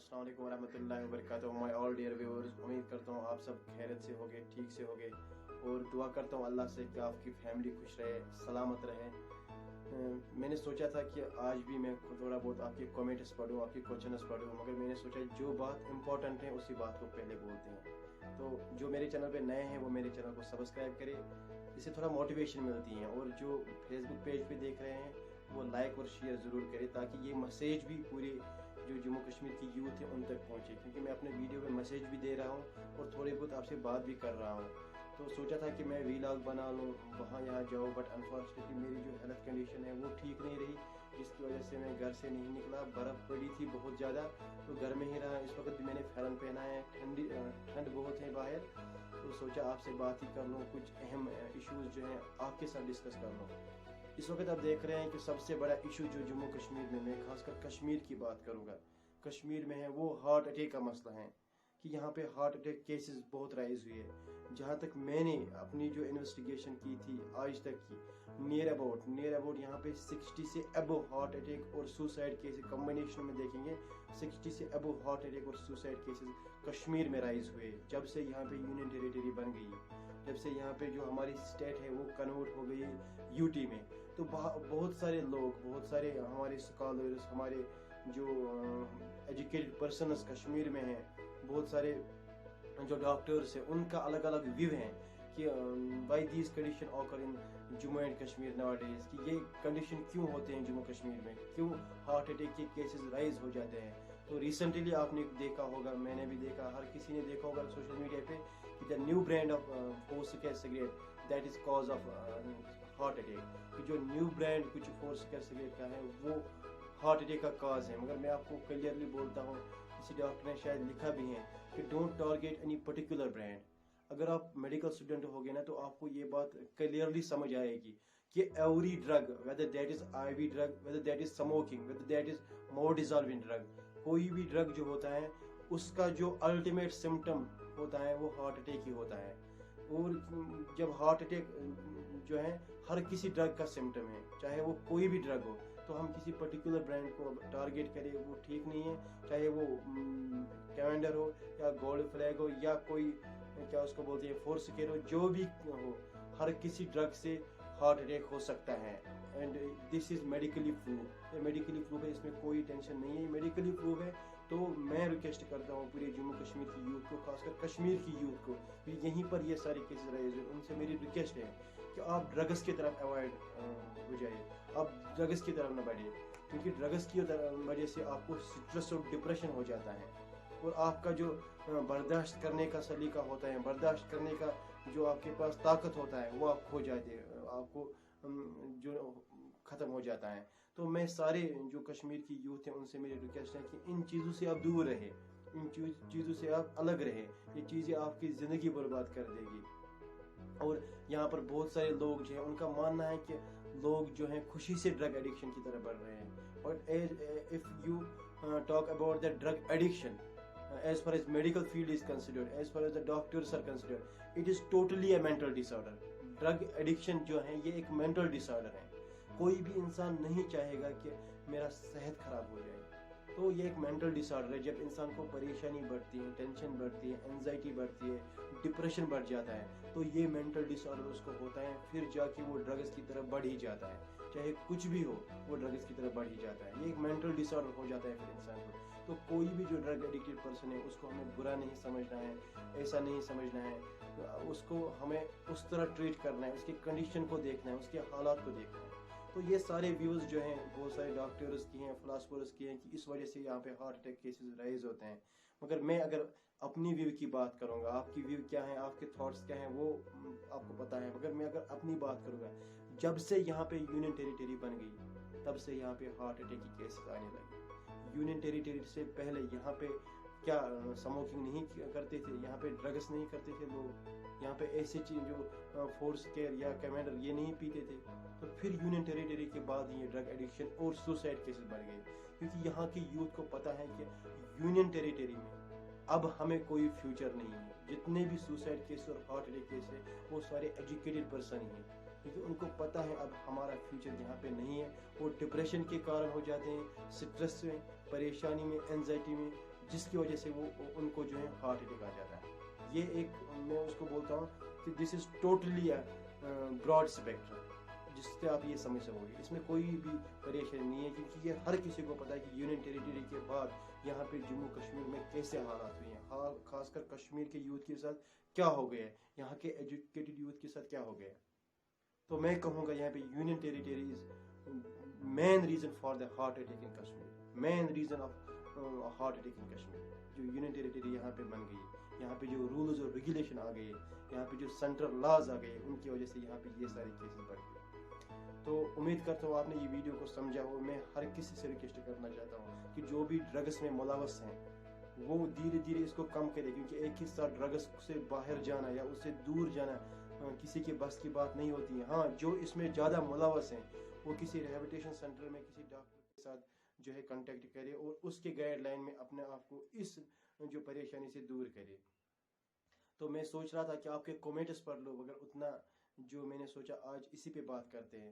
अस्सलाम वालेकुम रहमतुल्लाहि व बरकातहू। माय ऑल डियर व्यूअर्स, उम्मीद करता हूँ आप सब खैरियत से होगे, ठीक से होगे, और दुआ करता हूँ अल्लाह से कि आपकी फैमिली खुश रहे, सलामत रहे। मैंने सोचा था कि आज भी मैं थोड़ा बहुत आपके कमेंट्स पढूं, आपके क्वेश्चंस पढूं, मगर मैंने सोचा जो बात इम्पोर्टेंट है उसी बात को पहले बोलते हैं। तो जो मेरे चैनल पे नए हैं वो मेरे चैनल को सब्सक्राइब करें, इससे थोड़ा मोटिवेशन मिलती है, और जो फेसबुक पेज पे देख रहे हैं वो लाइक और शेयर ज़रूर करें ताकि ये मैसेज भी पूरे जो जम्मू कश्मीर की यूथ है उन तक पहुँचे, क्योंकि मैं अपने वीडियो में मैसेज भी दे रहा हूँ और थोड़ी बहुत आपसे बात भी कर रहा हूँ। तो सोचा था कि मैं वीलॉग बना लूँ, वहाँ यहाँ जाऊँ, बट अनफॉर्चुनेटली मेरी जो हेल्थ कंडीशन है वो ठीक नहीं रही, जिसकी वजह से मैं घर से नहीं निकला। बर्फ़ पड़ी थी बहुत ज़्यादा, तो घर में ही रहा। इस वक्त भी मैंने फ़ैरन पहना है, ठंड बहुत है बाहर, तो सोचा आपसे बात ही कर लूँ, कुछ अहम इश्यूज़ जो हैं आपके साथ डिस्कस कर लूँ। इस वक्त आप देख रहे हैं कि सबसे बड़ा इशू जो जम्मू कश्मीर में, मैं खासकर कश्मीर की बात करूंगा, कश्मीर में है, वो हार्ट अटैक का मसला है कि यहाँ पे हार्ट अटैक केसेस बहुत राइज हुए हैं। जहाँ तक मैंने अपनी जो इन्वेस्टिगेशन की थी आज तक की, नियर अबाउट यहाँ पे 60 से अबव हार्ट अटैक और सुसाइड केसेस कॉम्बिनेशन में देखेंगे, 60 से अबव हार्ट अटैक और सुसाइड केसेस कश्मीर में राइज हुए जब से यहाँ पे यूनियन टेरिटरी बन गई, जब से यहाँ पे जो हमारी स्टेट है वो कन्वर्ट हो गई यूटी में। तो बहुत सारे लोग, बहुत सारे हमारे स्कॉलर्स, हमारे जो एजुकेटेड पर्सनस कश्मीर में हैं, बहुत सारे जो डॉक्टर्स हैं, उनका अलग अलग व्यू है कि why these condition occur in Jammu and Kashmir nowadays, कि ये कंडीशन क्यों होते हैं जम्मू कश्मीर में, क्यों हार्ट अटैक के केसेस राइज हो जाते हैं। तो रिसेंटली आपने देखा होगा, मैंने भी देखा, हर किसी ने देखा होगा सोशल मीडिया पे कि द न्यू ब्रांड ऑफ फोर्सकेयर cigarette that is cause of heart attack, कि जो न्यू ब्रांड कुछ फोर्सकेयर सिगरेट का है वो हार्ट अटैक का काज है। मगर मैं आपको क्लियरली बोलता हूँ, किसी डॉक्टर ने शायद लिखा भी है कि don't target any particular brand. अगर आप मेडिकल स्टूडेंट होगे ना तो आपको ये बात क्लियरली समझ आएगी कि every drug, whether that is IV drug, whether that is smoking, whether that is more dissolving drug, कोई भी ड्रग जो होता है उसका जो अल्टीमेट सिम्टम होता है वो हार्ट अटैक ही होता है। और जब हार्ट अटैक जो है हर किसी ड्रग का सिम्टम है, चाहे वो कोई भी ड्रग हो, तो हम किसी पर्टिकुलर ब्रांड को टारगेट करें वो ठीक नहीं है। चाहे वो कैवेंडर हो या गोल्ड फ्लैग हो या कोई क्या उसको बोलते हैं फोर्सकेयर हो, जो भी हो, हर किसी ड्रग से हार्ट अटैक हो सकता है। And this is medically prove, ये मेडिकली प्रूव है, इसमें कोई टेंशन नहीं है, मेडिकली प्रूव है। तो मैं रिक्वेस्ट करता हूँ पूरे जम्मू कश्मीर की यूथ को, खासकर कश्मीर की यूथ को, यहीं पर ये सारे केसेस राइज हुए, उनसे मेरी रिक्वेस्ट है कि आप ड्रग्स की तरफ अवॉइड हो जाइए, आप ड्रग्स की तरफ न बढ़िए, क्योंकि ड्रग्स की वजह से आपको स्ट्रेस और डिप्रेशन हो जाता है, और आपका जो बर्दाश्त करने का सलीका होता है, बर्दाश्त करने का जो आपके पास ताकत होता है वो आप खो जाते हैं, आपको जो ख़त्म हो जाता है। तो मैं सारे जो कश्मीर की यूथ है उनसे मेरी रिक्वेस्ट है कि इन चीज़ों से आप दूर रहे, इन चीज़ों से आप अलग रहे, ये चीज़ें आपकी ज़िंदगी बर्बाद कर देगी। और यहाँ पर बहुत सारे लोग जो हैं उनका मानना है कि लोग जो हैं खुशी से ड्रग एडिक्शन की तरफ बढ़ रहे हैं। और if you talk about the drug addiction, as far as medical field is considered, as far as the doctors are considered, it is totally a mental disorder. Drug addiction जो है ये एक मेंटल डिसऑर्डर है। कोई भी इंसान नहीं चाहेगा कि मेरा सेहत खराब हो जाए, तो ये एक मेंटल डिसऑर्डर है। जब इंसान को परेशानी बढ़ती है, टेंशन बढ़ती है, एंजाइटी बढ़ती है, डिप्रेशन बढ़ जाता है, तो ये मेंटल डिसऑर्डर उसको होता है, फिर जाके वो ड्रग्स की तरफ बढ़ ही जाता है, चाहे कुछ भी हो वो ड्रग्स की तरफ बढ़ ही जाता है। ये एक मेंटल डिसऑर्डर हो जाता है फिर इंसान को। तो कोई भी जो ड्रग एडिक्टेड पर्सन है उसको हमें बुरा नहीं समझना है, ऐसा नहीं समझना है, तो उसको हमें उस तरह ट्रीट करना है, उसकी कंडीशन को देखना है, उसके हालात को देखना है। तो ये सारे व्यूज़ जो हैं बहुत सारे डॉक्टर्स की हैं, फिलासफर्स की हैं कि इस वजह से यहाँ पे हार्ट अटैक केसेस राइज होते हैं। मगर मैं अगर अपनी व्यू की बात करूँगा, आपकी व्यू क्या है, आपके थॉट्स क्या हैं वो आपको पता है, मगर मैं अगर अपनी बात करूँगा, जब से यहाँ पे यूनियन टेरिटरी बन गई तब से यहाँ पे हार्ट अटैक की केसेस आने लगे। यूनियन टेरिटरी से पहले यहाँ पे क्या स्मोकिंग नहीं करते थे, यहाँ पे ड्रग्स नहीं करते थे लोग, यहाँ पे ऐसी चीज जो फोर्सकेयर या कैवेंडर ये नहीं पीते थे। तो फिर यूनियन टेरिटरी के बाद ये ड्रग एडिक्शन और सुसाइड केसेस बढ़ गए, क्योंकि यहाँ की यूथ को पता है कि यूनियन टेरिटरी में अब हमें कोई फ्यूचर नहीं है। जितने भी सुसाइड केस और हार्ट अटैक केस है वो सारे एजुकेटेड पर्सन ही हैं, क्योंकि उनको पता है अब हमारा फ्यूचर यहाँ पे नहीं है। वो डिप्रेशन के कारण हो जाते हैं, स्ट्रेस में, परेशानी में, एंजाइटी में, जिसकी वजह से वो उनको जो है हार्ट अटैक आ जाता है। ये एक मैं उसको बोलता हूँ कि this is totally broad spectrum, जिससे आप ये समझ सकोगे। इसमें कोई भी परेशानी नहीं है, क्योंकि ये हर किसी को पता है कि यूनियन टेरिटरी के बाद यहाँ पे जम्मू कश्मीर में कैसे हालात हुए हैं, हाल खासकर कश्मीर के यूथ के साथ क्या हो गया है, यहाँ के एजुकेटेड यूथ के साथ क्या हो गया है। तो मैं कहूँगा यहाँ पे union territory is main reason for the heart attack in Kashmir, main reason of heart attack in Kashmir. जो यूनियन टेरिटरी यहाँ पे बन गई, यहाँ पे जो रूल्स और रेगुलेशन आ गए, यहाँ पे जो सेंट्रल लॉज आ गए, उनकी वजह से यहाँ पे ये सारे केसेस बढ़ गए। तो उम्मीद करता हूँ आपने ये वीडियो को समझा हो। मैं हर किसी से रिक्वेस्ट करना चाहता हूँ कि जो भी ड्रग्स में मुलव्वस हैं वो धीरे धीरे इसको कम करे, क्योंकि एक ही साथ ड्रग्स से बाहर जाना या उससे दूर जाना किसी के बस की बात नहीं होती है। हाँ, जो इसमें ज़्यादा मुलव्वस हैं वो किसी रिहैबिलिटेशन सेंटर में किसी डॉक्टर के साथ जो है कांटेक्ट करे और उसके गाइडलाइन में अपने आप को इस जो परेशानी से दूर करे। तो मैं सोच रहा था कि आपके कमेंट्स पढ़ लो, मगर उतना जो मैंने सोचा आज इसी पे बात करते हैं।